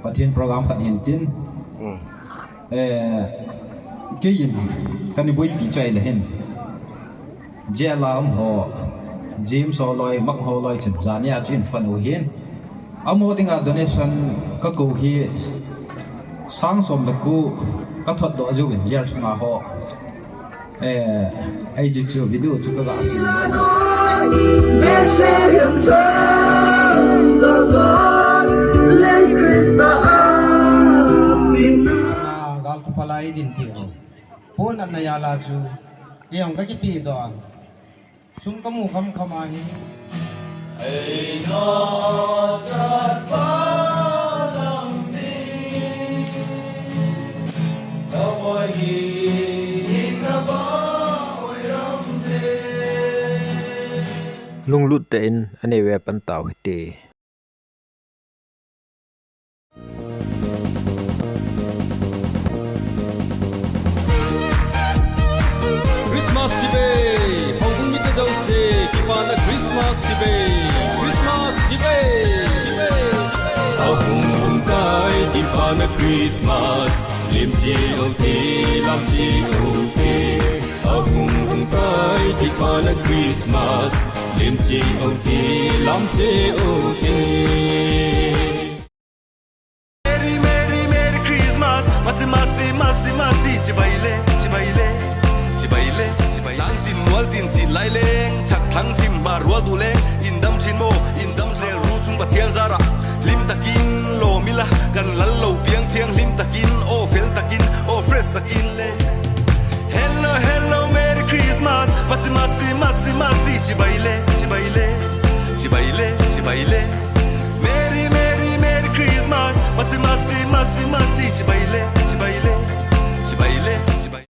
pathian program khat hin tin ke yin kan ni boi pi chai le hen jelam ho James ho loi mak ho loi chin zania chin fan o hin amo tinga donation ka ko hi sang som la ku ka thot do ju win yer ma ho ai ji chu video chu ka ga si gal to palai din ti ho pon an ya la chu yang ka ki pi do sum ka mu kham khama hi ai no chat pa lam ni ka bo hi ka ba oi ram de lung lut ten ane we pan taw te Christmas today, Hong mit der Dose, die war der Christmas today, Christmas today. Hong kai, die war der Christmas, lim ji o ti, lam ji o ti. Hong kai, die war der Christmas, lim ji o ti, lam ji o ti. Merry Merry Merry Christmas, masi masi masi masi, chibaile chibaile. Chibaile, chibaile. Lang tin wal tin chin lai leng, chak thang chim mar wal du leng. Indam chin mo, indam zel ru chung pathian zara. Lim takin lo mila, kan lal lo piang thiang lim takin, oh fel takin, oh fresh takin le. Hello hello Merry Christmas, masi masi masi masi, chibaile chibaile, chibaile chibaile. Merry Merry Merry Christmas, masi masi masi masi, chibaile chibaile, chibaile chibaile.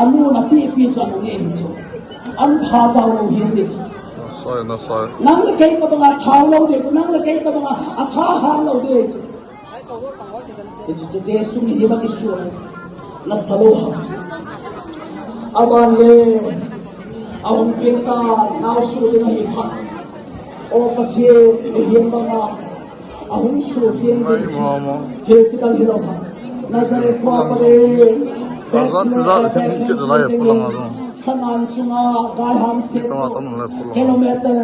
anu na pi chọn nghe so an pha chau lo hiền đi soi na soi nang le kai ka banga thau lo de nang le kai ka banga a kha ha lo de je je sum hi ba ki su na salo ha aban le awon kin ta naw su de hi pha o fa che hiền banga ahun su sien de the ki tal hi lo ha nazare ko pare Sanan sunga galham se kilometer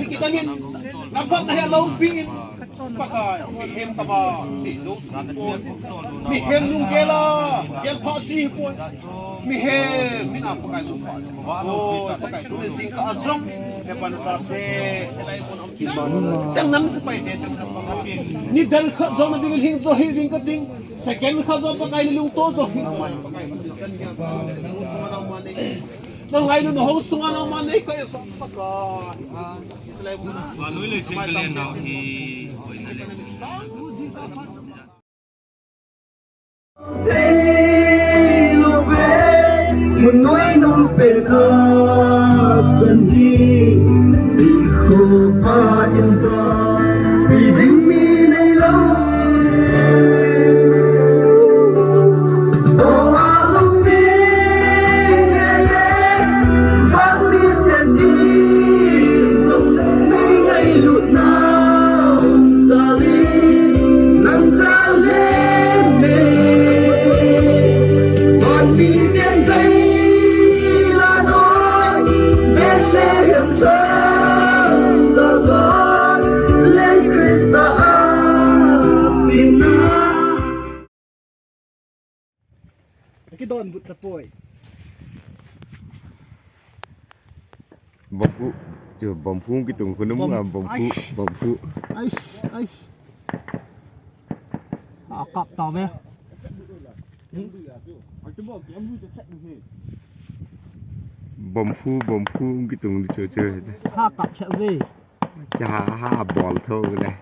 Hikitanin, nampak na hello pin, pakai mihem taba si zo, mihem nung gela, gel pasi pun, mihem mina pakai zo pasi, oh pakai zo sing ka azong, depan sape, jangan sampai dia jangan ni dal ka zo na dingin hing zo hing ka ding, second ka zo pakai lilung to zo hing pakai kan dia ba, nang na mani. Nang ngayon no host nga naman eh kayo sa pagka Ano ile single na i một núi non về thơ chân hi gì khô pha yên gió son but tapoi. Bom phụ chưa bom phụ cái tùng của nó muốn làm bom phụ Ai. Cặp tàu về. bom phụ cái tùng đi chơi Ha cặp sẽ về. chả ha ball thôi này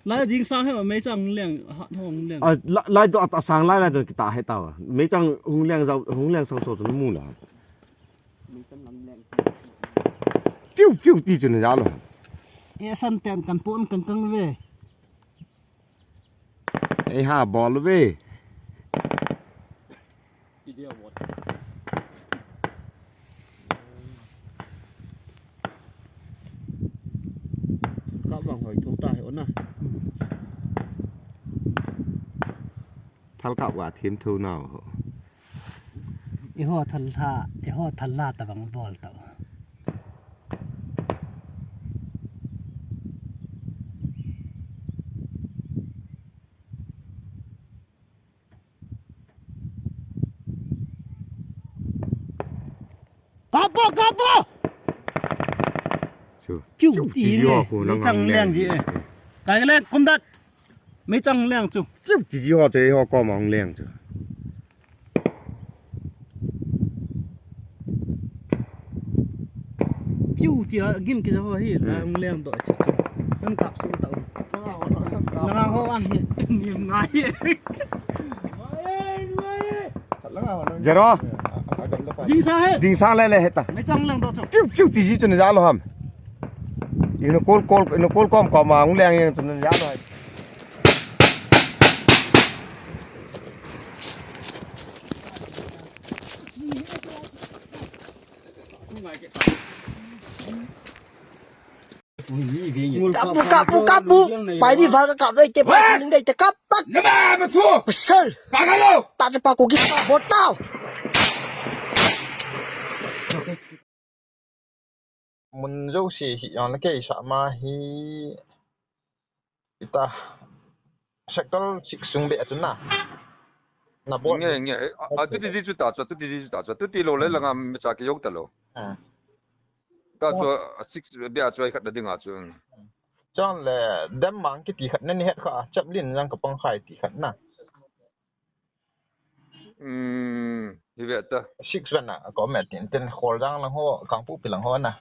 Lại dính sang hết mà mấy chẳng liền hạt hồng liền. lại đó sáng lại rồi cái tả hết tàu mấy trang hung leng sâu sâu nó mua là phiêu đi cho nó ra rồi E san tem kan pon kan về. ấy ha ball về các bạn hỏi thông tài ổn à thal cạo quả thêm thâu nào E ho thal la ta bang bol tao. Kapo! Chú tí này, mấy chẳng leng gì cái lên không đất mấy chẳng leng chú chỉ họ thấy họ có mong leng chứ chú tí gin cái gì hết là ông leng đội chú anh cặp xuống tàu là họ ăn niềm ngái giờ đó dính xa hết lại hết ta mấy chẳng leng đội chú phiêu tí gì cho nó ra rồi hầm nó côn com mà ông leng cho nó ra rồi Kapu. Pai di vaga kap dai te pa ning dai te kap tak. Nama betul. Besar. Kagalo. Tak cepat ko kita botau. Mun dâu xì hiện là cái sao mà ta sector six sung bẹ chân na na bộ nghe tôi đi chút ta tôi đi lâu lấy là ngam chả cái yok ta lo ta cho six bẹ cho khách đi ngã cho cho là đám mang cái tỷ khách nên hết cả chấp liên rằng cái băng khai tỷ khách na như vậy ta sixวันน่ะก็แม่ตินเป็นโคลจังลังหัวกังปูปิลังหัวน่ะ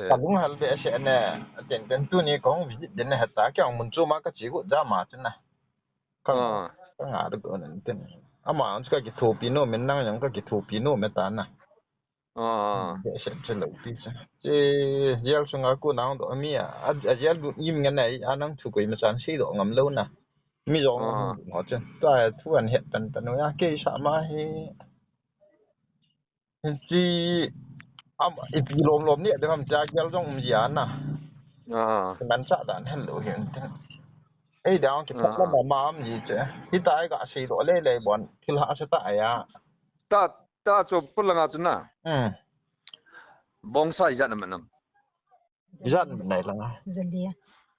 แต่ลุงฮัลเบะเช่นเนี่ยเป็นตัวนี้ของวิจิตรเนี่ยหัตถาแค่ของมันจูมาก็จีกุจ้ามาจังนะก็งาดูก่อนนั่นเป็นอามาอันก็กิทูปีโน่มันนั่งยังก็กิทูปีโน่เมตานะเบะเช่นจะเลยปีซะเจเยลสุงอากูนั่งตัวมีอ่ะเยลดูยิ้มกันไหนอันนั่งถูกกุยมาสันสีดอกงามเล่านะมีรองหัวจังแต่ทุกวันเห็ดเป็นโนยาเกยสามาจีอีกลมเนี่ยเดี๋ยวผมจะเกี่ยวกับมีอันนะมันจะด่านให้เราเห็นเอ้ยเดี๋ยวเก็บพักแล้วมามีเจ้ที่ตายก็สีตัวเล่บอลที่ละจะตายอ่ะta cho bút là ngã chân na bong sai dặn mà nằm dặn này là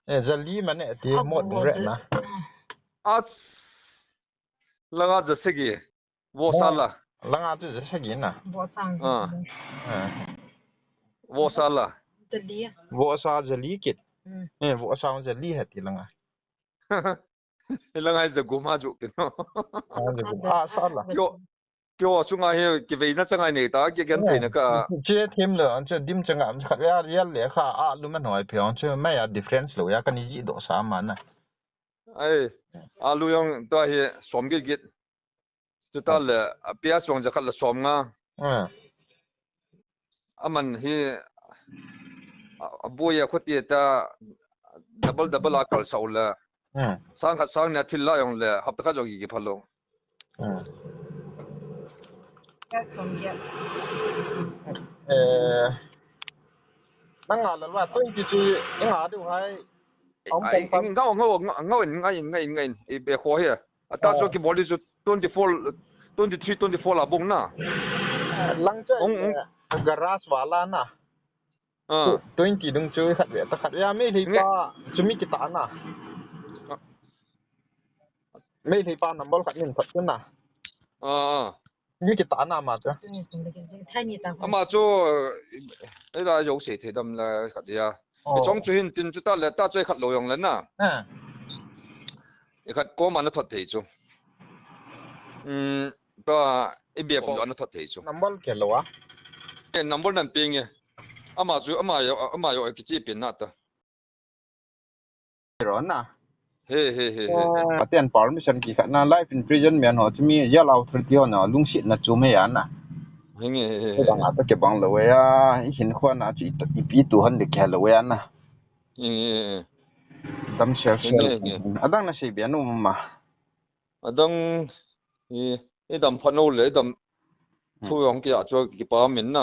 zali mà này thì một rẻ na là ngãจะสิกี้vô sa la là ngãจะสิกี้นะvô sa la vô sa zali kit vô sa zali hết thì là ngã là ngãจะกูมาจุกันเนาะsa la cho chúng ai cái về nó chẳng ai này ta cái cái này nó cả chế thêm nữa chứ dim chẳng hạn khác ya lẽ khá lúc mà nói phiền chứ mấy difference rồi ya cái gì độ sao mà nè ai lúc yang ta hi xóm cái chúng ta là bia xongจะขัดละxóm nga mình hi bôi khuất tiệt ta double akal sau là sang này thil la yong là hấp tắc jogi cái phalo năng ngà là tôi chỉ ngà được hay ngay bé khó here ta cho cái body cho 23 là bung na lăng chơi garage wala na 20 dung chơi khát vậy ta khát ya mấy thì ba chúng mi kita na mấy thì ba năm bao khách nhìn thật chứ nè như cái tán nào mà chứ mà cho đây là dấu sĩ thì đâm là cái gì à trong chuyện tin chúng ta là ta chơi khát lôi ông lên à khát có mà nó thật thì chứ ta ít biết bao nó thật thì chứ năm bao cái lúa cái năm bao năm pin nghe mà yo cái gì pin nát ta rồi nè he tiền permission kỳ khát na life in prison miền họ chỉ mi giờ lao thử tiêu na lung xịt na chú mấy anh nè he bằng à cái bằng lúa à hiện khoan à chỉ bị tu hành được cái lúa anh nè đâm sẹo à đang là gì biển luôn mà à đang cái đầm phân ô lệ đầm thu yong kia cho cái bao mình nè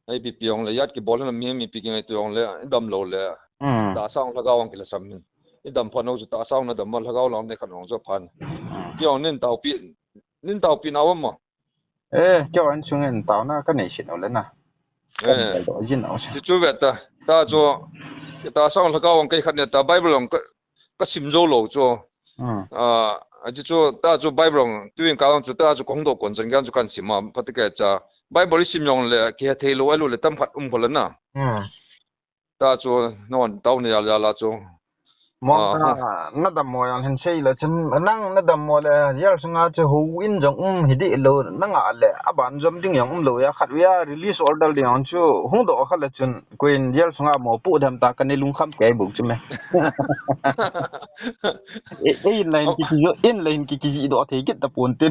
ai bị piong lệ cái ball nó mi bị cái tu yong lệ đầm lô lệ đã xong là gạo cái là sắm mình cái đầm phân ô đã xong là đầm mà là gạo làm để khăn rong cho phân cái ông nên tàu pin nào mà cho anh xuống anh tàu na cái này xịn rồi nè thì chú biết ta cho ta xong là gạo cái khăn này ta Bible ông cái sim dâu lô cho就大家Bible 对应讲就大家广东广州讲就干什么，不得个咋 Bible 里形容嘞，其他铁路一路嘞等发可能呐。大家那到你啦就。nó đầm mồi anh say là chân năng nó đầm mồi là giờ sang ngã cho hú in giống hidi lo năng ngã lệ bạn giống tiếng giống lo ya khát ya release order đi anh chú hung độ khát là chân quên giờ sang ngã mò phụ đam ta cái này lung khăm cái bụng chứ mẹ in lên cái gì đó thì cái tập buồn tin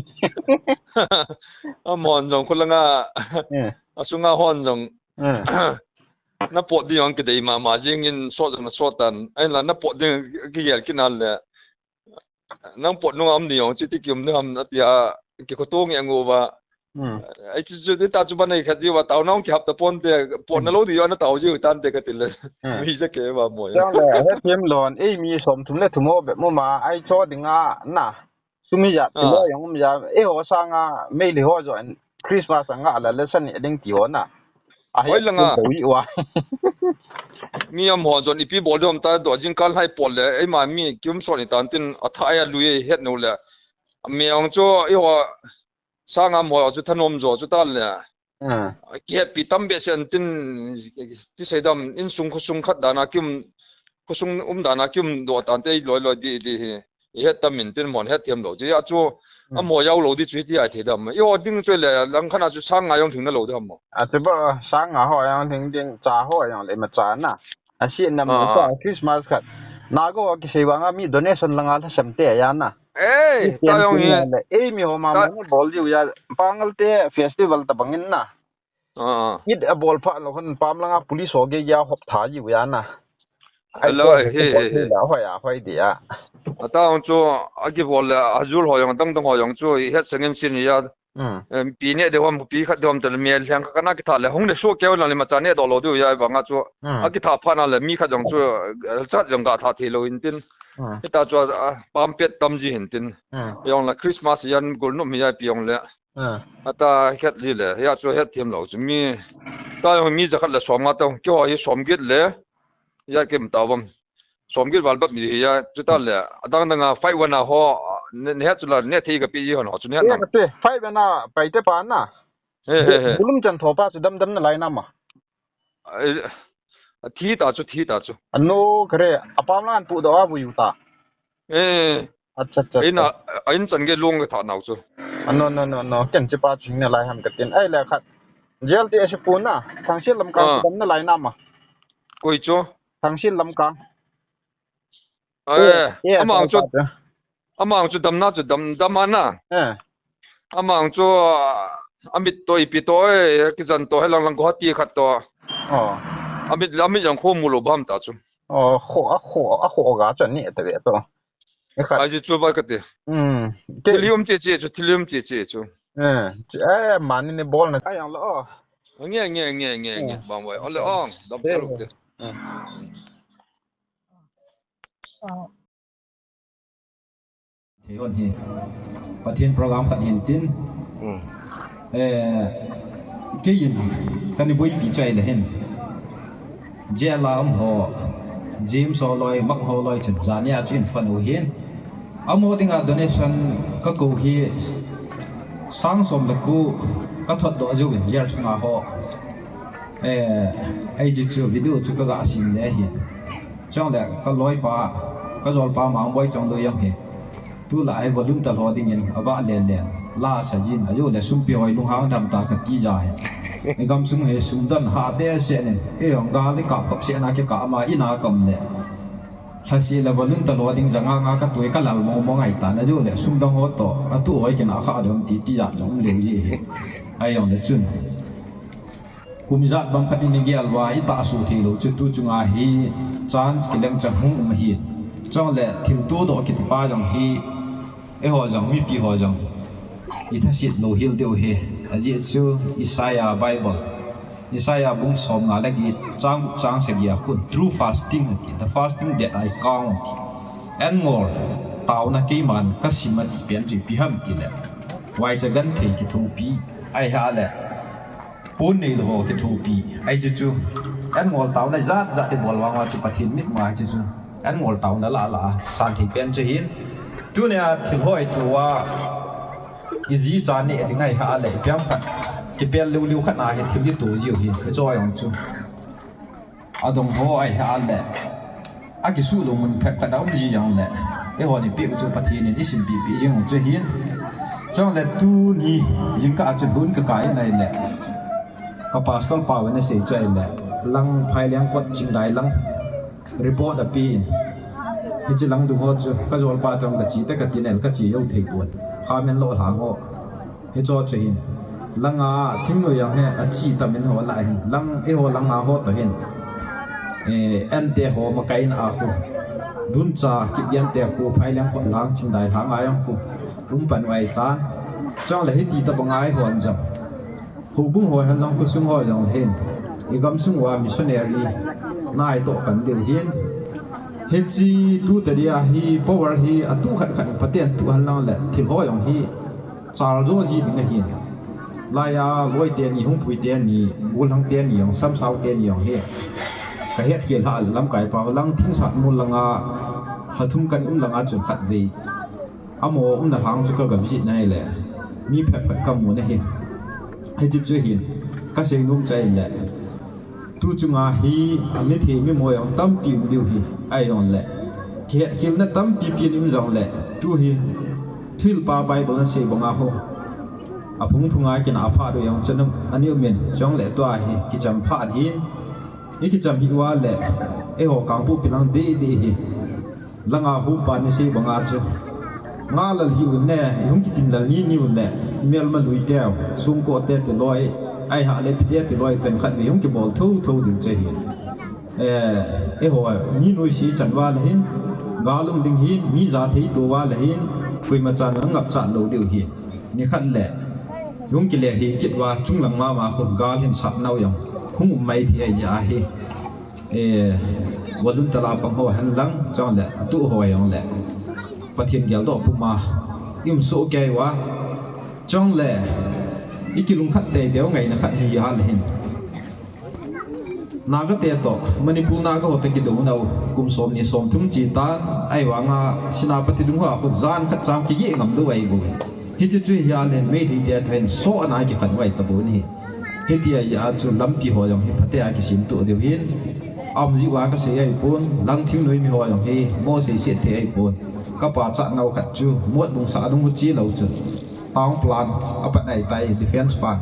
mòn giốngคนละงะsang ngã hòn giống nó bột đi ông cái đấy mà riêng in sốt tan anh là nó bột đi cái gì cái nào là nó bột nó âm đi ông chỉ kiếm nó âm thì cái cái tô nghe ngô và ấy chứ ta chụp này cái gì và tàu nó cái hấp tập bột nó lâu thì nó tàu chứ tan để cái tiền lên vì cái cái mà mỗi chẳng lẽ hết thêm lon ấy mi sớm thùng lệ thùng mò bẹp mà ai cho đi ngã nà sumi ya thì lo yang ya ấy họ sang mấy li họ rồi Christmas ngã là lesson này đừng tiêu nà oi langa mi am ho jon ipi bol dom ta do jing kal hai pol le ai ma mi kyum so ni tan tin athaya lui het no le mi ong cho i ho sanga mo chu thanom jo chu ta le ki pi tam be sen tin ti sedam in sung khat dana kyum kusung dana kyum do tan te loi di het tam min tin mon het tiam lo ji ya chu mo yau lo di chui ti ai the dam yo ding chui le lang khana chu sang nga yong thing na lo dam mo te ba sang nga ho yang thing ding cha ho yang le ma cha na si nam sa Christmas khat na go ki se wa mi donation langa la sam te ya na ta yong ye mi ho ma mo bol ju ya pangal te festival ta bangin na it a bol pha lo khon pam langa police ho ge ya hop tha ji ya na hello la ho ya hoi dia ta ông chú cái bộ là azul họ dùng đông họ dùng chú hết sinh sinh ya pi này đều không pi khát đều không từ miền sang cái nào cái thà là không được số kéo là mà cha này đó lo đều ya bằng chú cái thà phan là mi khát dùng chú chắc dùng cả thà thì lo in tin cái ta chú bám pet tâm gì in tin dùng là Christmas yan gồm nó mi ya pi dùng lệ ta hết gì lệ ya chú hết thêm lo chú mi ta dùng mi chắc là xóm ngã tông kêu ai xóm kết lệ ya cái tao bom xóm cái vào bắt mi ya chú ta là đang fight one ho nét là nét thì cái pi ho nó chú nét nè fight one phải thế bán na bulum chân thọ pa chú đâm lại nam à thi ta chú ano kare apam lan pu do abu yuta अच्छा anh chân cái luồng cái thằng nào chú no chân chỉ ba chuyện này lại ham cái tiền ấy là khát jail thì sẽ phun na thằng xin làm càng đâm nó lại nam à coi chú thằng xin làm càng amang chu dam na chu dam ana amang chu amit toi pi toi ki jan to helang ko ti khat to amit yang kho mu lo bam ta chu kho ga chan ni ta ve to ai chu ba ka te tilium che chu man ni bol na ayang lo nghe bang wai ole ong dam lu te thì hôn hi và thiên program phát hiện tin cái gì cái này buổi đi chơi là hen giờ làm họ James họ lôi mắc họ lôi chụp ra nhà chuyên phần ở hiền amo tinga donation ka ko hi sang som la ku ka thot do ju win yer sunga ho ai chu video chu ka ga sim le hi chong da ka loi pa ka zol pa ma boy chong do yang he tu la ai volume ta lo ding in aba le le la sa jin ayo le sum pi hoi lung hang dam ta ka ti ja he e gam sung he sum dan ha be se ne e ong ga le ka kap se na ke ka ma ina kam le hasi la volume ta lo ding janga nga ka tu ka lal mo mo ngai ta na jo le sum dang ho to atu hoi ke na kha dom ti ti ja dom le ji he ai ong le chun kumzat bam khat ni ge alwa I ta su thi lo chu tu chunga hi chance ki lem chang hung ma hi chong le thil tu do ki pa jong hi e ho jong mi pi ho jong I tha sit lo hil deu he aji chu Isaiah Bible Isaiah bung som nga lagi chang segia kun through fasting the fasting that I count and more tau na ke man ka simat pian ji pi ham ti le wai cha gan thei ki thu pi ai ha le pun nei lo ke thu pi ai chu and more tau na zat de bol wang wa chi pathin mit ma chu and more tau na la san thi pen che hin tu ne thil hoi tu wa izi chan ni ati ngai ha le piam khat ki pel lu khat na he thil tu jiu hi ke choi ong chu adong ho ai ha le a ki su lo mun phep khat am ji yang le e ho ni pi chu pathin ni sim pi jing chu hin chong le tu ni jing ka chu bun ka kai nai le ka pastor pa wen se chai le lang phai liang kot ching dai lang report a pi in hi chi lang du ho chu ka zol pa tong ka chi te ka tinel ka chi yo thei pon khamen lo thang ho he cho che hin langa thing no yang he a chi ta men ho la hin lang e ho langa ho to hin en te ho ma kai na khu dun cha ki yan te khu phai lang ko lang ching dai thang ayang khu pan wai ta chang la hi ti ta bangai hon jam hu bung ho han lang ko sung ho jang hin I gam sung wa missionary nai to pan deu hin he chi tu ta dia hi power hi atu khat paten tu han lang le thil ho yong hi char zo ji ding hin la ya loi te ni hung pui te ni ul hang te ni yong sam sau te ni yong he ka het kiel ha lam kai pa lang thing sat mul langa hathum kan langa chun khat ve amo na hang chu ka ga visit nai le mi phet kam mu na he he chu hin ka sing num chai le tu chunga hi ami the mi mo yong tam pi diu hi ai on le ke khil na tam pi nim jong le tu hi thil pa Bible na se bonga ho apung phunga kin apha do yong chanum ani men jong le to hi ki cham pha hin ni ki cham hi wa le e ho kang pu pilang de hi langa hu pa ni se bonga chu nga lal hi ne yong ki tim lal ni le mel ma lui te sum ko te loi ai hạ lên bít thì lôi tên khát về cái bol thâu đường chơi hiện hồi mi nuôi sĩ chẳng qua là hin gà lung đình hin mi giá thấy tổ qua là hin quỳ mà chàng nó ngập chạn đầu điều hiện như khát lệ yung cái lệ hiện kết qua chung lòng mà không gà lên sạt nâu yong không may thì ai giá hi và lúc ta làm bằng hoa hành lăng cho lệ tụ hồi yong lệ và thiên kéo độ phụ mà im số kê quá trong lệ ikilung khat te deu ngai na khat hi hal hin naga te to manipur naga hote ki do nau kum som ni som thum chi ta ai wanga sinapati dung ha ko zan khat cham ki ye ngam do wai bo hi chu chu ya len me thi te then so anai ki khat wai ta bo ni he ti ya chu lam pi ho yong he phate a ki sim tu deu hin am ji wa ka se ai pon lang thing noi mi ho yong he mo se se the ai pon ka pa cha ngau khat chu mot bung sa dung chi lo chu tao plan apa này tay defense plan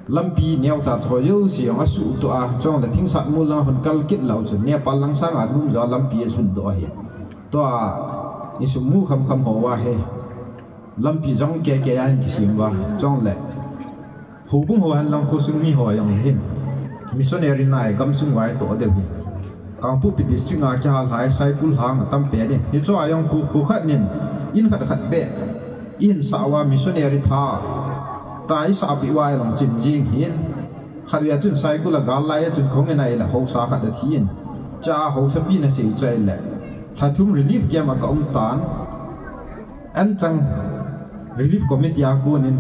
lampi neo ta cho yo si ang asu to a chong da thing sat mu la hon kal kit lau chu ne pal lang sang a num zo lampi sun do hi to a isu mu kham ho wa he lampi jong ke an ki sim wa chong le hu bung ho han lang ko sung mi ho yang hin missionary nai gam sung wai to de hi kang pu pi district a kya lai sai kul hang tam pe ni ni cho ayong ku khat nin in khat be in sawa missionary tha tai sa pi wai long chin jing hin kharia tun sai kula gal lai tun khong nai la ho sa khat da thin cha ho sa pi na se chai le hathum relief game ka tan an chang relief committee a ku nin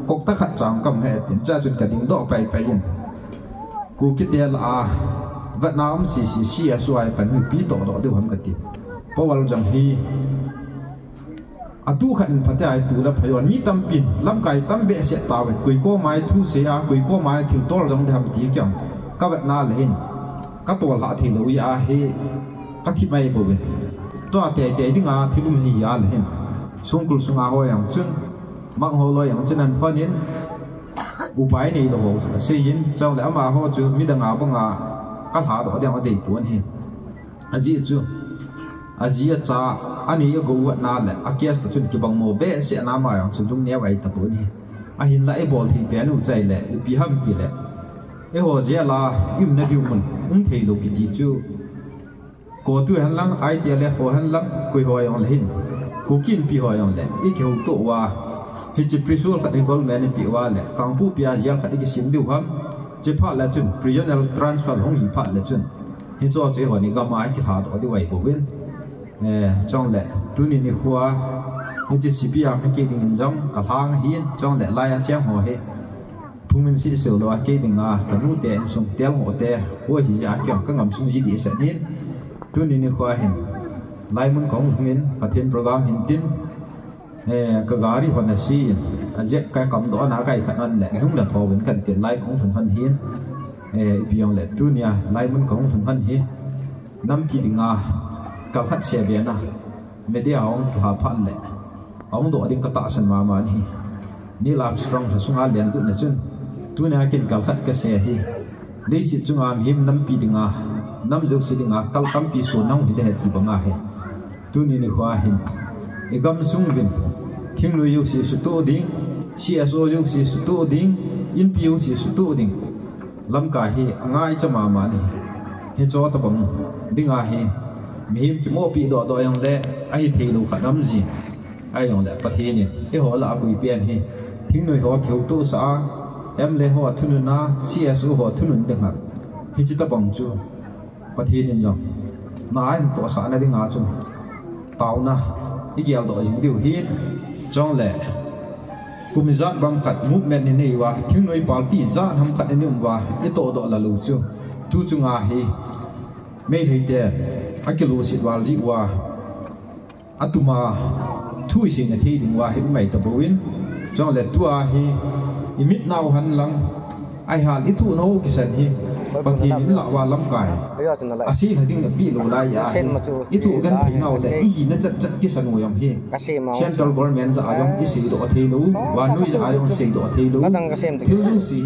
kok ta khat chang kam he tin cha chun ka ding do pai in ku ki te la Vietnam si a suai pan hui pi to do de ham ka ti powal jang hi atu khan phate ai tu la phayon mi tam pin lam kai tam be se ta we koi ko mai thu se a koi ko mai thil tol jong dham ti kyam ka ba na le hin ka tol ha thi lo ya he ka thi mai bo we to te te ding a thilum hi ya le hin sungkul sunga ho yang chun mang ho lo yang chenan phanin upai nei lo ho se yin chang le ama ho chu mi da nga ba nga ka tha do dang a dei tuan he aji chu aji cha ani yo go na le akias to chun ki bang mo be se na ma yang chu dum ne wai ta pon he a hin la e bol thi pe nu chai le pi ham ti le e ho je la im na diu mun thei lo ki ti chu ko tu han lang ai ti le ho han lang koi ho yang le hin ku kin pi ho yang le i ke to wa hi chi prisul ka gol men pi wa le kang pu pia jiang ka ki sim diu ham che pha la chun regional transfer hong hi pha la chun hi cho che ho ni ga mai ki tha do di wai bo wen trong lệ tu ni hoa như chỉ CPR cái kia đình trong cả thang hiên trong lệ lai anh chém hồ he phun mình sĩ sửa lo cái đình cái nút tiền sung téo ngộ té hoa chỉ giá kiểu các ngầm sung gì đi sẽ hiên tu ni hoa hiên lai muốn có một miếng phát triển program hiên tin cái gari hoàn là si jet cái cầm đó là cái khả năng lệ đúng là thò vẫn cần tiền lai cũng thuần hơn hiên biong lệ tu ni lai muốn có một thuần hơn hiên năm kỳ đình cao thắt xe biển à media ông thà phan lệ ông độ đi cắt san mà ni ni làm strong thà sung liền tụi này chun tụi này kinh cao thắt cái xe hi lấy sự chung am him năm pi dinga năm dục si dinga kal tam pi so nong hi de ti banga he tụi ni khoa hin e gam sung bin thing lu yu si su to ding CSO yu si su to ding in pi yu si su to ding lam ka hi angai chama ma ni he cho ta bang dinga hi mihim ki mo pi do yang le ai thei lu kha nam ji ai yong le pathe ni e ho la pui pian hi thing noi ho kheu tu sa em le ho thunu na CSU ho thunun de ngak hi chi ta bang chu pathe ni jong na an to sa na ding a chu tau na i gel do jing diu hi jong le kumizat bam khat movement ni nei wa thing noi party za ham khat ni wa i to do la lu chu tu chu nga hi mei hei te akilu sidwal ji wa atuma thui sing a thei ding wa hi mai ta boin chong le tua hi imit naw han lang ai hal itu no kisan hi pathi ni la wa lam kai asi hading pi lo la ya itu gan thei naw le i hi na chat chat kisan mo yam hi central government za ayong isi do thei lu wa nui za ayong sei do thei lu thil lu si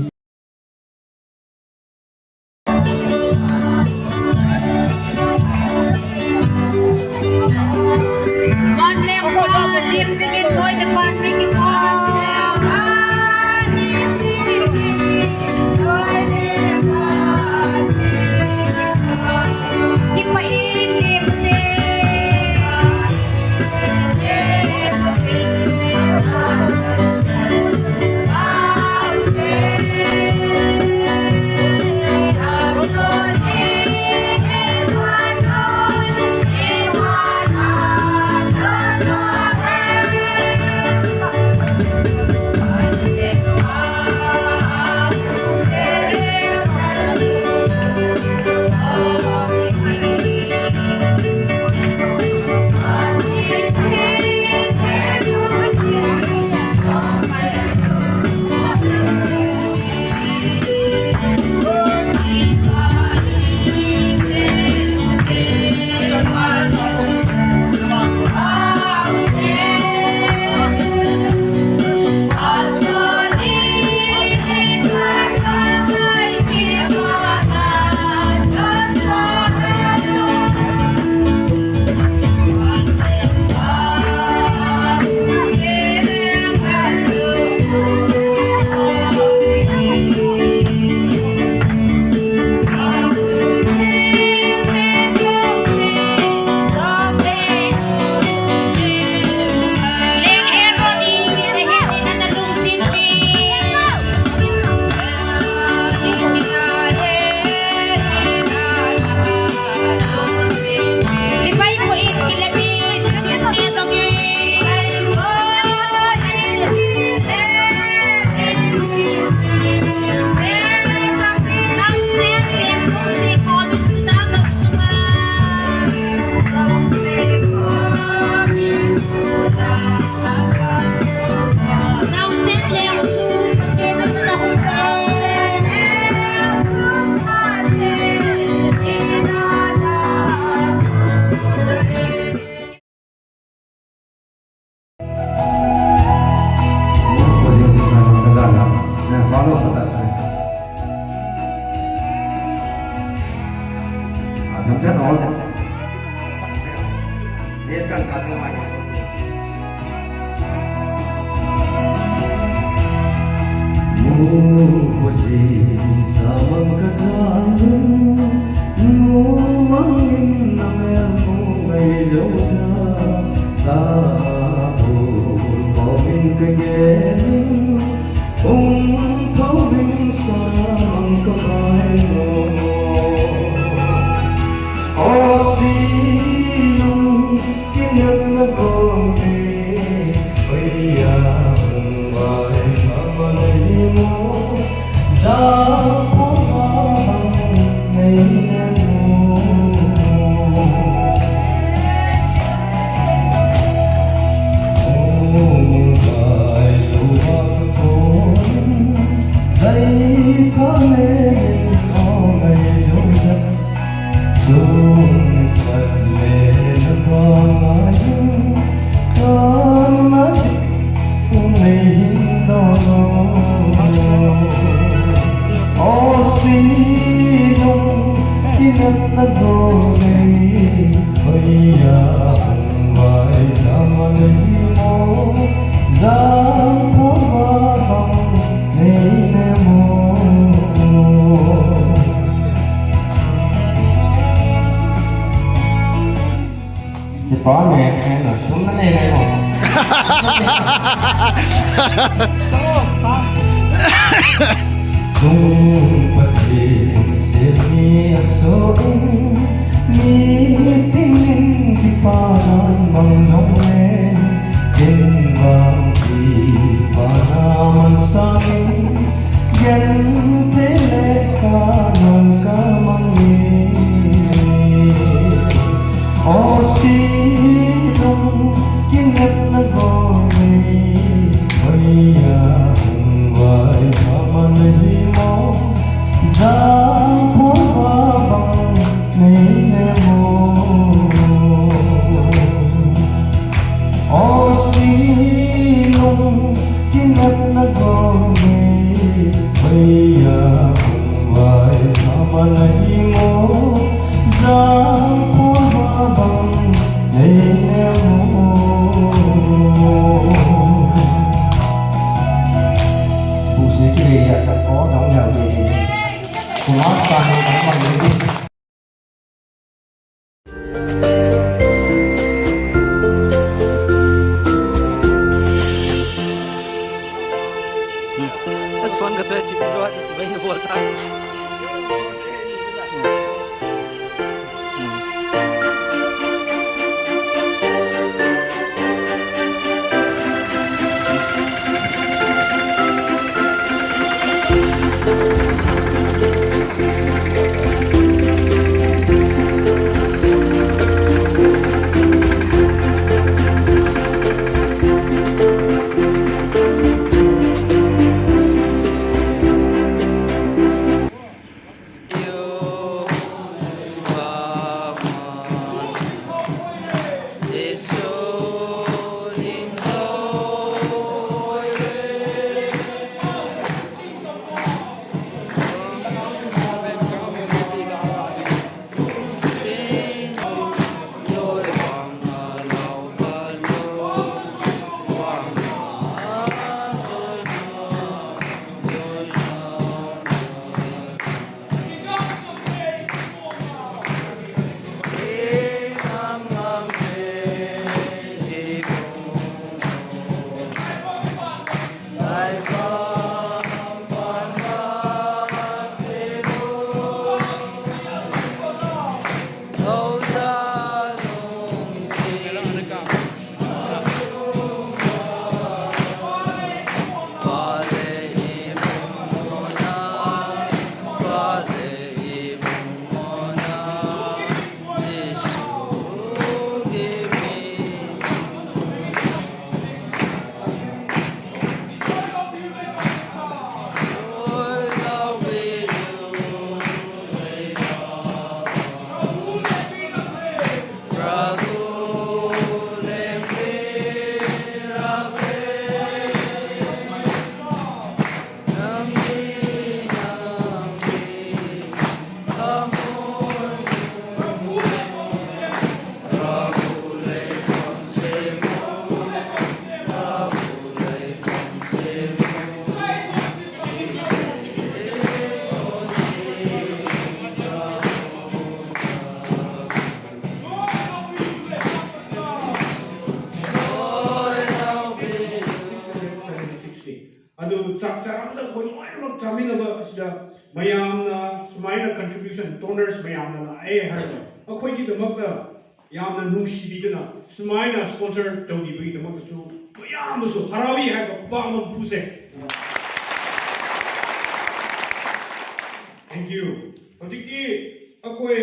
đó là để cần cả các bạn Mùa gì sao cả gian mùa măng năm em ngày dấu ta buồn có bên cây ghé ông thấu bên sang có ai ngờ ô xin ông kiên nhẫn là con đi bây giờ vời mà lấy mô ra phố ngày có mẹ em là xuống đến đây này rồi Kung pati sirni asoin ni tingin di parang mangjong din bang di panaman samin yan tele kanan kamangi o sinong kinat na goni kaya vai kamanhi mo giang phố vắng ngày mô o sinong kinat na goni kaya vai kamanhi mo giang phố vắng ngày mô cái gì chẳng có trong giàu gì cũng nói toàn những bằng những gì That's fun because it's very important. चामिनबा असिदा मयामना सुमाइना contribution donors मयामना लाए हरबा अखोइगी दमकता यामना नुंगसिबिदना सुमाइना स्पॉन्सर तौदिबगी दमकसु मयामसु हरावी हाइबा बाम फुसे थैंक यू हजिकी अखोइ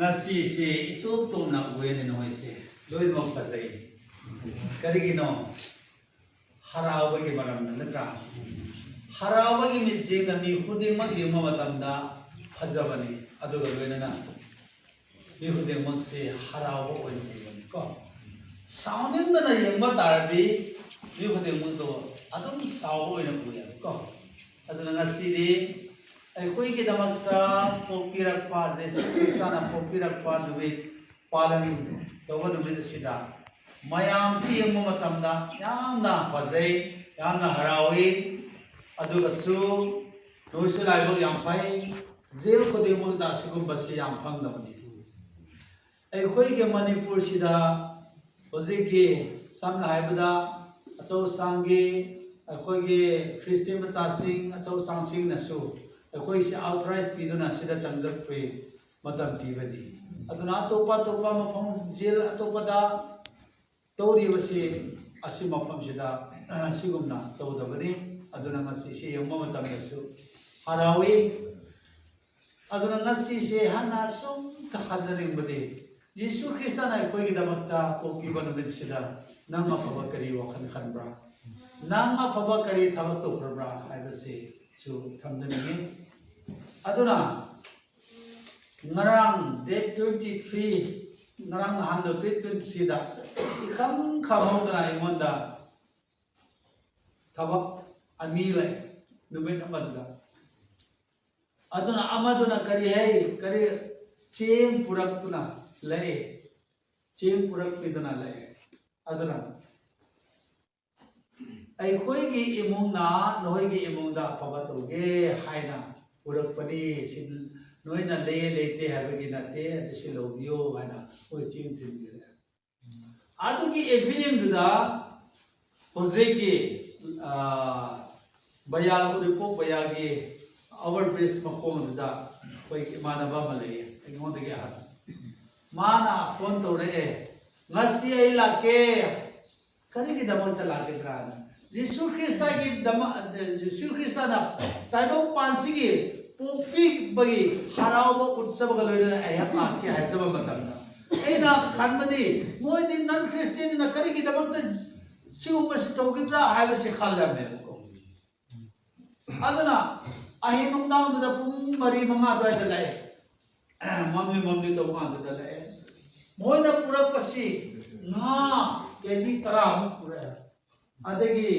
Nasi si itu tu nak buat ni noy si, loy mau pasai. Kari gino, harau bagi malam na letra. Harau bagi mijing na mi huding mag yung mawatam na hajabani. Ado gagawin na na. Mi huding mag si harau ba oy ni ko. Sounding na na yung matarabi, mi huding mag to adong saw oy na buya ko. Ado na nasi di. कोई के दमकता पोपीरक पा जैसे किसान पोपीरक पा दुबे पालन तब दुबे सिदा मयाम सी यम मतमदा यामना फजै यामना हरावी अदुगसु नोइसु लाइबो याम फाइ जेल खोदे मुदा सिगुम बसे याम फंगदबनी कोई के मणिपुर सिदा होजिके सामना हाइबदा अचौ सांगे कोई के ख्रिस्टियन मचासिंग अचौ सांसिंग नसु कोई से आउटराइज पीदुना सिदा चंजक पे मतम पीबदी अदुना तोपा तोपा मफम जेल अतोपदा तौरी वसे असि मफम सिदा सिगुमना तौदबनी अदुना ngasi से यम मतम यसु हरावी अदुना ngasi से हना सुम तखजरिंग बदे यीशु ख्रिस्तान आई कोई गिदमक्ता पोकी बनमित सिदा नंगा फबा करी वखन खनब्रा नंगा फबा करी थबक तो खरब्रा हाइबसे छु थमजनिगे अदुना ngarang date 23 ngarang han date 23 da ikham khamong na imonda thabak ani lai numet amadda aduna amaduna kari hai kari cheng purak tuna lai cheng purak piduna lai aduna ꯑꯩꯈꯣꯏꯒꯤ ꯏꯃꯨꯡꯅ ꯅꯣꯏꯒꯤ ꯏꯃꯨꯡꯗ ꯑꯐꯕ ꯇꯧꯒꯦ ꯍꯥꯏꯅ ꯄꯨꯔꯛꯄꯅꯤ ꯁꯤ ꯅꯣꯏꯅ ꯂꯩꯇꯦ ꯍꯥꯏꯕꯒꯤ ꯅꯠꯇꯦ ꯑꯗꯨ ꯁꯤ ꯂꯧꯕꯤꯌꯣ ꯍꯥꯏꯅ ꯃꯣꯏ ꯆꯤꯡ ꯊꯤꯟꯕꯤꯔꯦ ꯑꯗꯨꯒꯤ ꯏꯚꯤꯅꯤꯡꯗꯨꯗ ꯍꯧꯖꯤꯛꯀꯤ ꯕꯌꯥꯜ ꯎꯔꯤꯄꯣꯛ ꯕꯌꯥꯜꯒꯤ ꯑꯋꯔ ꯕ꯭ꯔꯤꯖ ꯃꯈꯣꯡꯗꯨꯗ ꯑꯩꯈꯣꯏ ꯏꯃꯥꯟꯅꯕ ꯑꯃ ꯂꯩꯌꯦ ꯑꯩꯉꯣꯟꯗꯒꯤ ꯑꯍꯟ ꯃꯥꯅ ꯐꯣꯟ ꯇꯧꯔꯛꯑꯦ ꯉꯁꯤ ꯑꯩ ꯂꯥꯛꯀꯦ ꯀꯔꯤꯒꯤꯗꯃꯛꯇ ꯂꯥꯛꯀꯗ꯭ꯔꯥꯅ ꯖꯤꯁꯨ ꯈ꯭ꯔꯤꯁꯇꯅ ꯇꯥꯏꯕꯪ ꯄꯥꯟꯁꯤꯒꯤ ꯄꯣꯛꯄꯤꯕꯒꯤ ꯍꯔꯥꯎꯕ ꯎꯠꯆꯕꯒ ꯂꯣꯏꯅꯅ ꯑꯩꯍꯥꯛ ꯂꯥꯛꯀꯦ ꯍꯥꯏꯖꯕ ꯃꯇꯝꯗ ꯑꯩꯅ ꯈꯟꯕꯗꯤ ꯃꯣꯏꯗꯤ ꯅꯟ ꯈ꯭ꯔꯤꯁꯇꯤꯌꯟꯅ ꯀꯔꯤꯒꯤꯗꯃꯛꯇ ꯁꯤꯒꯨꯝꯕꯁꯤ ꯇꯧꯒꯗ꯭ꯔꯥ ꯍꯥꯏꯕꯁꯤ ꯈꯜꯂꯝꯃꯦꯕꯀꯣ ꯑꯗꯨꯅ ꯑꯍꯤꯡ ꯅꯨꯡꯗꯥꯡꯗꯨꯗ ꯄꯨꯡ 4-5 ꯑꯗꯨꯋꯥꯏꯗ ꯂꯥꯛꯑꯦ ꯃꯝꯂꯤ ꯇꯧꯕ ꯀꯥꯟꯗꯨꯗ ꯂꯥꯛꯑꯦ ꯃꯣꯏꯅ ꯄꯨꯔꯛꯄꯁꯤ ꯉꯥ KG 10 ꯄꯨꯔꯛꯑꯦ ꯑꯗꯒꯤ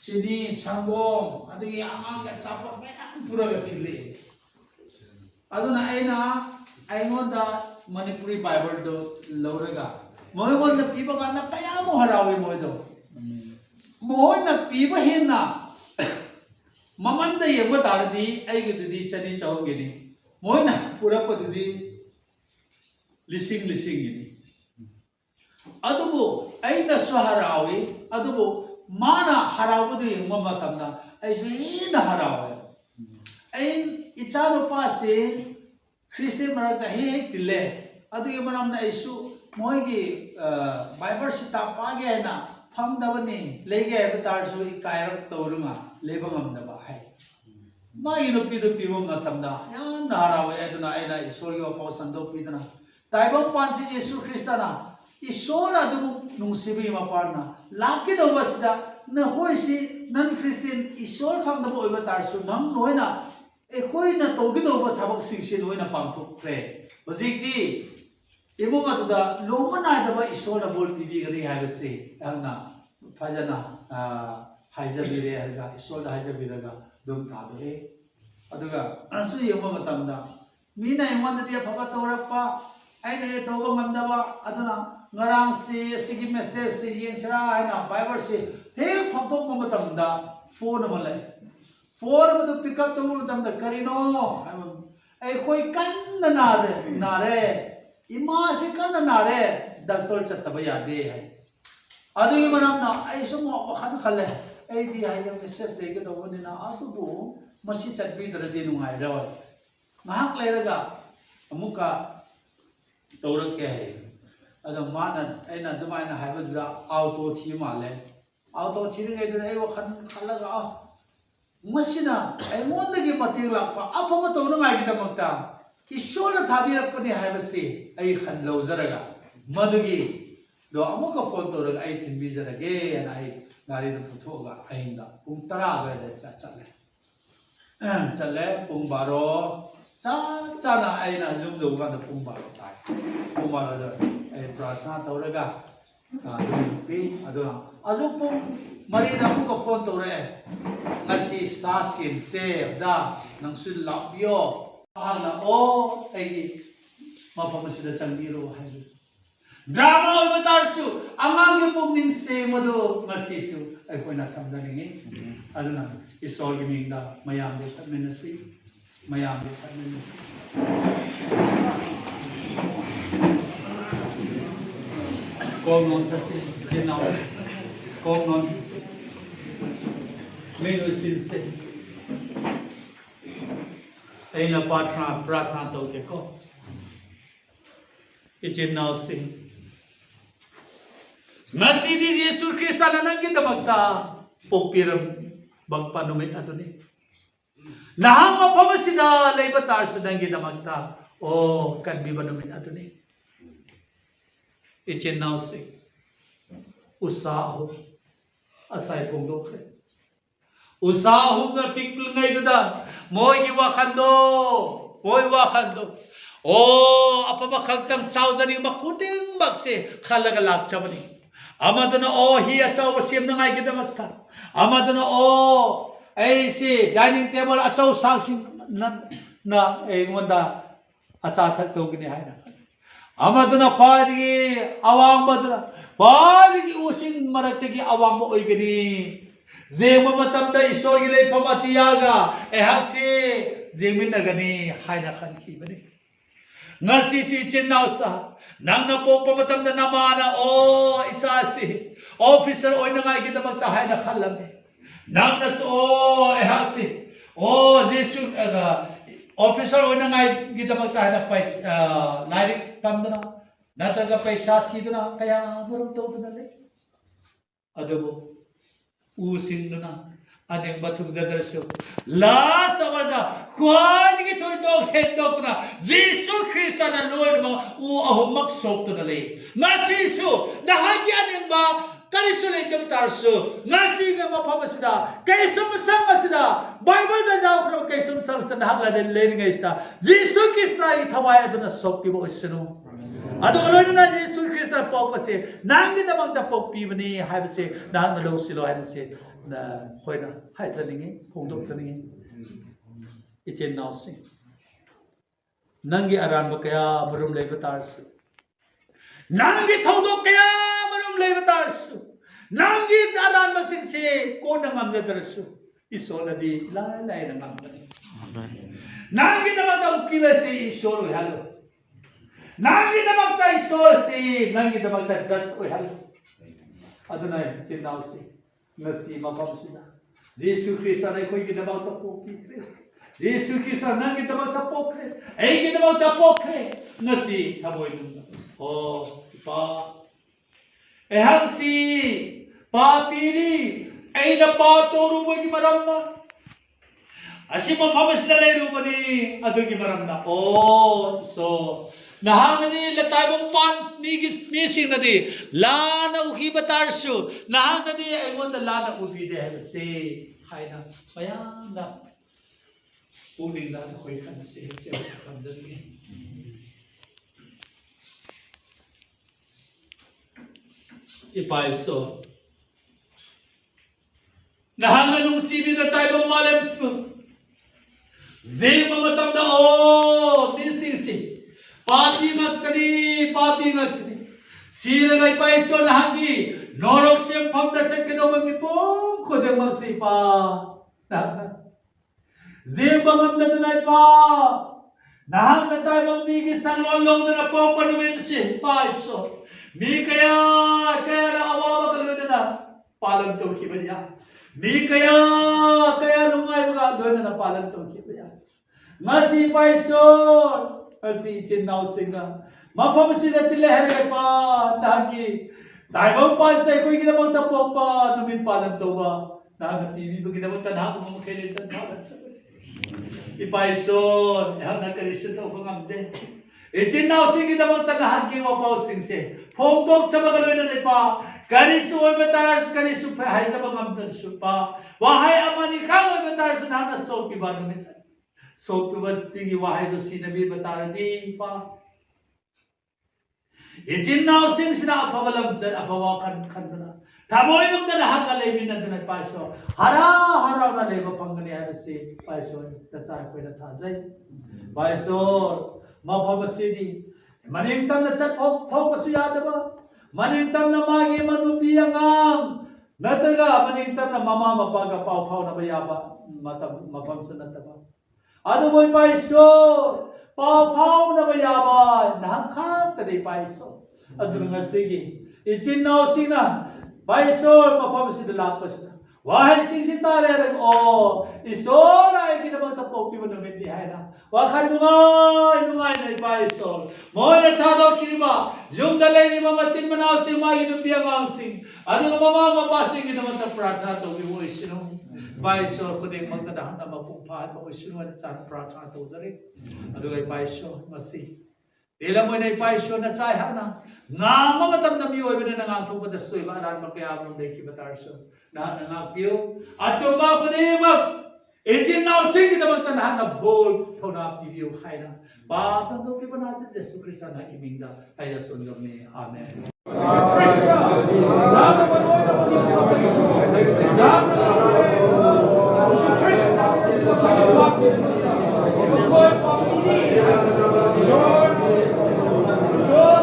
ꯆꯤꯅꯤ ꯁꯪꯒꯣꯝ ꯑꯗꯒꯤ ꯑꯉꯥꯡꯒꯤ ꯑꯆꯥꯄꯣꯠ ꯃꯌꯥꯝ ꯄꯨꯔꯒ ꯊꯤꯜꯂꯛꯑꯦ ꯑꯗꯨꯅ ꯑꯩꯉꯣꯟꯗ ꯃꯅꯤꯄꯨꯔꯤ ꯕꯥꯏꯕꯜꯗꯣ ꯂꯧꯔꯒ ꯃꯣꯏꯉꯣꯟꯗ ꯄꯤꯕ ꯀꯥꯟꯗ ꯀꯌꯥꯃꯨꯛ ꯍꯔꯥꯎꯏ ꯃꯣꯏꯗꯣ ꯃꯣꯏꯅ ꯄꯤꯕ ꯍꯦꯟꯅ ꯃꯃꯟꯗ ꯌꯦꯡꯕ ꯇꯥꯔꯗꯤ ꯑꯩꯒꯤꯗꯨꯗꯤ 200-400ꯒꯤꯅꯤ ꯃꯣꯏꯅ ꯄꯨꯔꯛꯄꯗꯨꯗꯤ ꯂꯤꯁꯤꯡꯒꯤꯅꯤ ꯑꯗꯨꯕꯨ ꯑꯩꯅꯁꯨ ꯍꯔꯥꯎꯏ ꯑꯗꯨꯕꯨ ꯃꯥꯅ ꯍꯔꯥꯎꯕꯗꯨ ꯌꯦꯡꯕ ꯃꯇꯝꯗ ꯑꯩꯁꯨ ꯍꯦꯟꯅ ꯍꯔꯥꯎꯏ ꯑꯩ ꯏꯆꯥꯅꯨꯄꯥꯁꯤ ꯈ꯭ꯔꯤꯁꯇꯤꯌꯟ ꯃꯔꯛꯇ ꯍꯦꯛ ꯇꯤꯜꯂꯦ ꯑꯗꯨꯒꯤ ꯃꯔꯝꯅ ꯑꯩꯁꯨ ꯃꯣꯏꯒꯤ ꯕꯥꯏꯕꯜꯁꯤ ꯇꯥꯛꯄꯒꯦ ꯍꯥꯏꯅ ꯐꯪꯗꯕꯅꯤ ꯂꯩꯒꯦ ꯍꯥꯏꯕ ꯇꯥꯔꯁꯨ ꯏꯀꯥꯏꯔꯞ ꯇꯧꯔꯒ ꯂꯩꯕ ꯉꯝꯗꯕ ꯍꯥꯏ ꯃꯥꯒꯤ ꯅꯨꯄꯤꯗꯨ ꯄꯤꯕ ꯃꯇꯝꯗ ꯌꯥꯝꯅ ꯍꯔꯥꯎꯏ ꯑꯗꯨꯅ ꯑꯩꯅ ꯏꯁꯣꯔꯒꯤ ꯋꯥꯐꯝ ꯁꯟꯗꯣꯛꯄꯤꯗꯅ ꯇꯥꯏꯕꯪ ꯄꯥꯟꯁꯤ ꯖꯤꯁꯨ ꯈ꯭ꯔꯤꯁꯇꯅ ꯏꯁꯣꯔꯅ ꯑꯗꯨꯕꯨ ꯅꯨꯡꯁꯤꯕꯒꯤ ꯃꯄꯥꯟꯅ ꯂꯥꯛꯀꯗꯧꯕꯁꯤꯗ ꯅꯈꯣꯏꯁꯤ ꯅꯟ ꯈ꯭ꯔꯤꯁꯇꯤꯌꯟ ꯏꯁꯣꯔ ꯈꯪꯗꯕ ꯑꯣꯏꯕ ꯇꯥꯔꯁꯨ ꯅꯣꯏꯅ ꯑꯩꯈꯣꯏꯅ ꯇꯧꯒꯗꯧꯕ ꯊꯕꯛꯁꯤꯡꯁꯤ ꯂꯣꯏꯅ ꯄꯥꯡꯊꯣꯛꯈ꯭ꯔꯦ ꯍꯧꯖꯤꯛꯇꯤ ꯏꯃꯨꯡ ꯑꯗꯨꯗ ꯂꯣꯡꯕ ꯅꯥꯏꯗꯕ ꯏꯁꯣꯔꯅ ꯕꯣꯜ ꯄꯤꯕꯤꯒꯅꯤ ꯍꯥꯏꯕꯁꯤ ꯌꯥꯝꯅ ꯐꯖꯅ ꯍꯥꯏꯖꯕꯤꯔꯦ ꯍꯥꯏꯔꯒ ꯏꯁꯣꯔꯗ ꯍꯥꯏꯖꯕꯤꯔꯒ ꯑꯗꯨꯝ ꯊꯥꯗꯣꯛꯑꯦ ꯑꯗꯨꯒ ꯑꯁꯨ ꯌꯦꯡꯕ ꯃꯇꯝꯗ ꯃꯤꯅ ꯑꯩꯉꯣꯟꯗꯗꯤ ꯑꯐꯕ ꯇꯧꯔꯛꯄ ꯑꯩꯅꯗꯤ ꯇꯧꯕ ꯉꯝꯗꯕ ꯑꯗꯨꯅ ꯉꯔꯥꯡꯁꯤ ꯑꯁꯤꯒꯤ ꯃꯦꯁꯦꯖꯁꯤ ꯌꯦꯡꯁꯤꯔꯥ ꯍꯥꯏꯅ ꯕꯥꯏꯕꯜꯁꯤ ꯍꯦꯛ ꯐꯥꯛꯇꯣꯛꯄ ꯃꯇꯝꯗ ꯐꯣꯟ ꯑꯃ ꯂꯩ ꯐꯣꯟ ꯑꯃꯗꯨ ꯄꯤꯛꯑꯞ ꯇꯧꯕ ꯃꯇꯝꯗ ꯀꯔꯤꯅꯣ ꯍꯥꯏꯕ ꯑꯩꯈꯣꯏ ꯀꯟꯅ ꯅꯥꯔꯦ ꯏꯃꯥꯁꯤ ꯀꯟꯅ ꯅꯥꯔꯦ ꯗꯣꯛꯇꯔ ꯆꯠꯇꯕ ꯌꯥꯗꯦ ꯍꯥꯏ ꯑꯗꯨꯒꯤ ꯃꯔꯝꯅ ꯑꯩꯁꯨ ꯋꯥꯈꯜ ꯈꯜꯂꯦ ꯑꯩꯗꯤ ꯍꯌꯦꯡ ꯃꯦꯁꯦꯖ ꯂꯩꯒꯗꯧꯕꯅꯤꯅ ꯑꯗꯨꯕꯨ ꯃꯁꯤ ꯆꯠꯄꯤꯗ꯭ꯔꯗꯤ ꯅꯨꯡꯉꯥꯏꯔꯣꯏ ꯉꯥꯏꯍꯥꯛ ꯂꯩꯔꯒ ꯑꯃꯨꯛꯀ ꯇꯧꯔꯛꯀꯦ ꯍꯥꯏ ꯑꯗꯣ ꯃꯥꯅ ꯑꯩꯅ ꯑꯗꯨꯃꯥꯏꯅ ꯍꯥꯏꯕꯗꯨꯗ ꯑꯥꯎꯇꯣ ꯊꯤ ꯃꯥꯜꯂꯦ ꯑꯥꯎꯇꯣ ꯊꯤꯔꯤꯉꯩꯗꯨꯗ ꯑꯩ ꯋꯥꯈꯜ ꯈꯜꯂꯒ ꯃꯁꯤꯅ ꯑꯩꯉꯣꯟꯗꯒꯤ ꯃꯇꯦꯡ ꯂꯥꯛꯄ ꯑꯐꯕ ꯇꯧꯅꯉꯥꯏꯒꯤꯗꯃꯛꯇ ꯏꯁꯣꯔꯅ ꯊꯥꯕꯤꯔꯛꯄꯅꯤ ꯍꯥꯏꯕꯁꯤ ꯑꯩ ꯂꯧꯖꯔꯒ ꯃꯗꯨꯒꯤꯗꯣ ꯑꯃꯨꯛꯀ ꯐꯣꯟ ꯇꯧꯔꯒ ꯑꯩ ꯊꯤꯟꯕꯤꯖꯔꯒꯦ ꯍꯥꯏꯅ ꯑꯩ ꯒꯥꯔꯤꯗꯨ ꯄꯨꯊꯣꯛꯑꯒ ꯑꯍꯤꯡꯗ ꯄꯨꯡ 10 ꯑꯗꯨꯋꯥꯏꯗ ꯆꯠꯂꯦ ꯄꯨꯡ 12 ꯆꯞ ꯆꯥꯅ ꯑꯩꯅ ꯌꯨꯝ ꯌꯧꯕ ꯀꯥꯟꯗ ꯄꯨꯡ 12 ꯇꯥꯏ ꯄꯨꯡ 12ꯗ ꯑꯩ ꯄ꯭ꯔꯥꯊꯅꯥ ꯇꯧꯔꯒ ꯑꯗꯨꯝ ꯄꯤ ꯑꯗꯨꯅ ꯑꯗꯨ ꯄꯨꯡ 4ꯗ ꯑꯃꯨꯛꯀ ꯐꯣꯟ ꯇꯧꯔꯛꯑꯦ ngasi sa sim se za nang sun lapyo hana o ai ma pamasida changbiro hai drama oi batarsu amang ge pumning se madu ngasi su ai koina tamdani aduna isol gi mingda mayam de tamnasi kong non tasi denau kong non tasi मेरे सिलसे ऐना प्रार्थना तो देखो इचे नाव से मसीदी यीशु ख्रिस्ट नंगी दमकता पोपिरम बगपा नुमित अतुने नहाम मफमसिदा लेबा तारस नंगी दमकता ओ कनबी बनुमित अतुने इचे नाव से उत्साह असाय पोंगोखरे usahunga pikpilngai duda moi gi wakhando o apaba khagtam chauzani makuting bakse khalaga lak chabani amaduna o hi achau basim nangai gi damakta amaduna o ai si dining table achau sangsin na ei monda acha thak to gini haina Amaduna khwadigi awangmaduna khwadigi using maraktagi awangma oigani jengma matamda isor gi leifam atiyaga ehakse jengminagani haina khankhibani ngasi si chinnausa nangna pokpa matamda namana o ichasi officer oinangai gi damakta haina khallame nangna so ehakse o jesu officer oinangai gi damakta haina pais lairik tamdana nataga paisa thiduna kaya murum toduna le adubo usingduna adeng batuk jadarsu last hour da kwani thoi dog head doctor Jesus Christ na lord ma u ahomak sok to le ngasi su nahagi adeng ba karisu le jam tarsu ngasi ga ma phamasida kaisam samasida bible da jaw pro kaisam samsta nahagla le le ngai sta Jesus Christ ai thawai aduna sok pi bo isnu adu alona Jesus Christ na pok pase nangi da mang da pok pi bani hai pase na na lo silo hai se na hoina hai zaningi phongdok zaningi ichen naw se nangi aran ba kaya marum le batarsu nangi thodok kaya marum le batarsu nangi aran ba sing se ko na ngam jadarsu isona di lai lai na ngam bani nangi da ma ukila se isoro halo nangi da ma kai isor se nangi da ma ka judge o halo aduna chen naw se ngasi mapam sida Jesus Christ na koi ki dabal ta pokre Jesus Christ na ngi dabal ta pokre ei ki dabal ta pokre ngasi thaboi dum o pa eham si pa piri ei na pa to ru ba ki maramna asi mapam sida le ru ba ni adu ki maramna o so nahangani lataibong pan missing na di lana uhi batarsu nahangani aygon da lana ubi de have say haina mayana uling na koi kan se se tamdani ipaiso nahangani usibi da taibong malemsu zema matamda o missing si papi ngakni siragai paiso nahagi norok sem phamda chakkedo mami pom khodeng mak sei pa nakna je bangam da nai pa nahang da tai bang mi gi sanglon long da pom panumen se paiso mi kaya la awawa kaluna na palan to ki baya mi kaya lungai ba loina na palan to ki baya ngasi paiso asi chin naw singa mapam sida tile here pa nagi daibam pas dai koi gina bang tapok pa numin palan to ba naga tv bagi na bang na mo khele tan palan sa ipaiso ya na karisu to bangam de e chin naw singi da bang nagi mapau sing se phom tok chaba galoi na pa karisu oi betar karisu hai chaba ngam tar su pa wa hai amani khang oi betar su na so ki ba numin so pivasti ki wahai do si nabi bata di pa ejin naw sing sina apavalam zer apawa kan na thamoi nung da laha ka lemin na dana paiso hara na leba pangani ha se paiso ta cha ko na tha jai paiso ma phamasi di maning tam na chat thok pasu ya da ba maning tam na magi manupi angam nataga maning tam na mama mapa ka pau phau na ba ya ba mapam sa na ta ba adu boy paiso pau phau na ba ya ba na khang ta dei paiso adu ngasigi ichin naw sina paiso mapam si de lap pas wahai sing si tare rek o isola ki na ba ta pok pi no met bi hai na wa khan nungai nei paiso moi na tha do ki ba jum da le ni ma chin manaw si ma inu pi ang sing adu mama ma pa sing ki na ta prarthana to bi mo isino paiso kudeng magtadahan na mapungpahan mo isunod sa prarthana to dari adu ay paiso masi ila mo na paiso na tsaya na ngama matam na miyo ibina nang angto pa dasoy ba aran makaya ng deki batarso na nangapyo at chumba kudimag ichin naw sing kita magtanahan na bol to na pibiyo hay na patang doki pa natin sa Yesu Cristo na imingda ay nasundog ni Amen. Lord,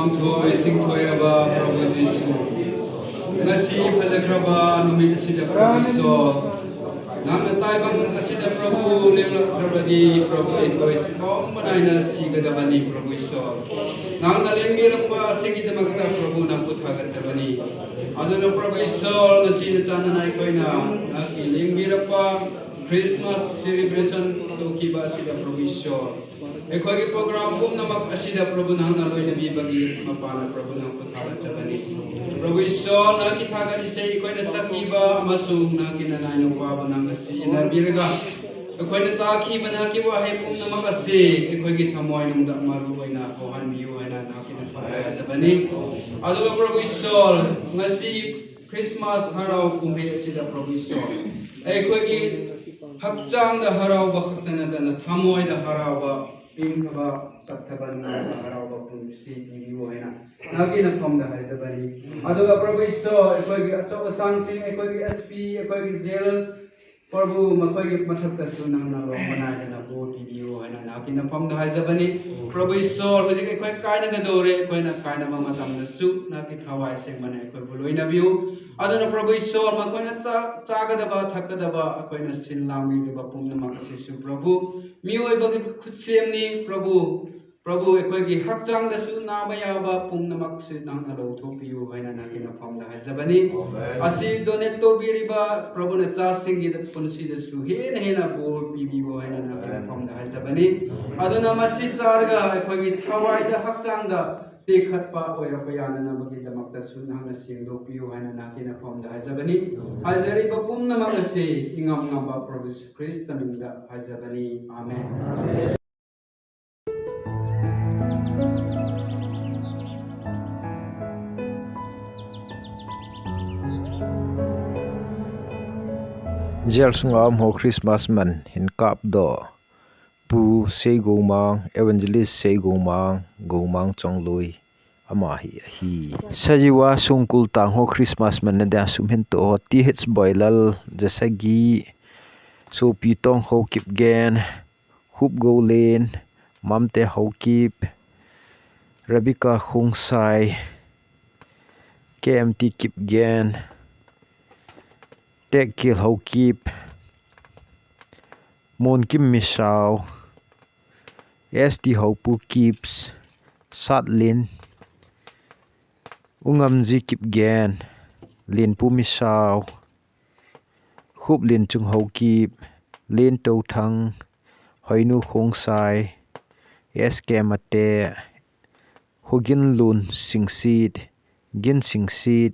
pangthoi singthoi aba Prabhu Jisu ngasi phajakraba numit asida Prabhu Iso nangna taibang asida Prabhu lenglakhrabadi Prabhu Indoi sikom manaina sigadabani Prabhu Iso nangna lengirakpa sigidamakta Prabhu namputhagatjabani aduna Prabhu Iso ngasi nachanana aikoina naki lengirakpa Christmas celebration tokiba asida Prabhu Iso ekhoi program pumnamak asida Prabhu nangna loina bibagi mapana Prabhu namputhagatjabani Prabhu Iso na kithagani sei koina sakiba amasung na kinanaino paba nang asi na biraga koina takhi mana ki wa he pumna makase koi gi thamoi nung da maru oina kohan biu haina na kina phaya jabani aduga Prabhu Iso ngasi Christmas harau kumhe asida Prabhu Iso koi gi hakchang da harau ba khatna da thamoi da harau ba pingba tathaban harau ba kumsi biu haina nagina famda haizabani aduga Prabhu Iso ekoi achok sang sing ekoi SP ekoi jail Prabhu makoi mathakta sunang na lo manai na bo video haina nagina famda haizabani Prabhu Iso hoji ekoi kaina ga dore ekoi na kaina ma matam na su na ki thawai sing mane ekoi boloi na view aduna Prabhu Iso makoi na chaga da ba thakka da ba ekoi na sin lami de ba pumna ma si su Prabhu mioi ba khutsim ni Prabhu ekoi gi hakchang da su na ba ya ba pumna mak si nang na lo thopiu haina na kina famda haizabani asi donate to biriba Prabhu na cha singi da punsi da su he na bol bibi bo haina na kina famda haizabani aduna masi charga ekoi gi thawai da hakchang da te khatpa oira pa yana na bagi damak da su nang na sing do piu haina na kina famda haizabani haizari ba pumna mak se ingam ngam ba Prabhu Christ taminda haizabani amen Jel sunga mo Christmas man hin kap do pu sei go mang evangelist sei go mang chongloi ama hi sajiwa sungkul tang ho Christmas man na da sum hin to th boilal jasagi so pi tong ho kip gen khup go len mamte ho kip Rabika khungsai KMT kip gen tek kil ho kip mon kim misau SD ho pu kips satlin ungam ji kip gen lin pu misau khup lin chung ho kip len to thang hoinu khongsai SK mate hogin lun singsit gin singsit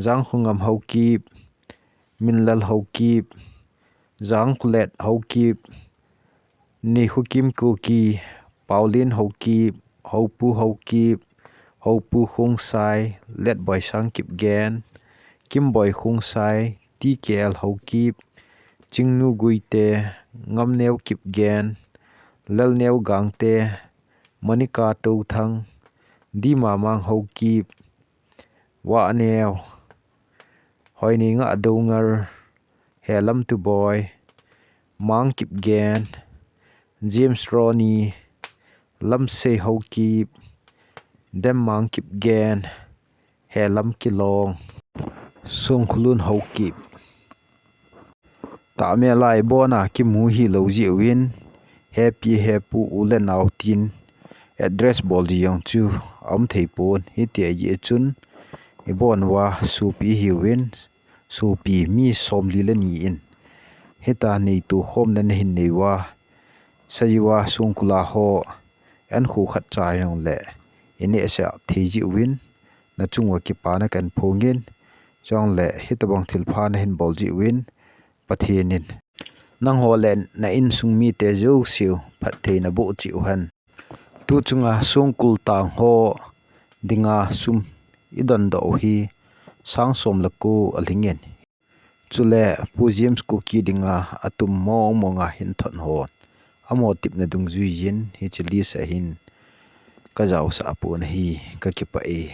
jang khungam ho kip minlal ho kip jang kulet ho kip ni hukim ko ki paulin ho kip ho pu khongsai let boy sang kip gen kim boy khongsai TKL ho kip chingnu guite ngam neu kip gen lal neu gangte manika to thang di mamang ho kip wa neu hoini nga adongar helam tu boy mang kip gen James Ronnie lam se ho kip dem mang kip gen helam kilong song khulun ho kip ta me lai bona ki mu hi lo ji win happy ulen outin address bol ji yong chu am thei pon hi te ye chun ibon wa supi hi win supi mi somli le ni in heta nei tu khom na hin nei wa sayiwa sungkula ho an khu khat cha yong le ine sa theji win na chungwa ki pa na kan phongin chong le hitabong thilpha na hin bol ji win pathienin nang holen na in sungmi te jo siu phat theina bo chi uhan tu chunga sungkul tang ho dinga sum idon do hi sang som lako alingen chule pu James ko ki dinga atum mo nga hin thon hon amo tip na dung zui yin hi chili sa hin ka jaw sa pu na hi ka ki pa e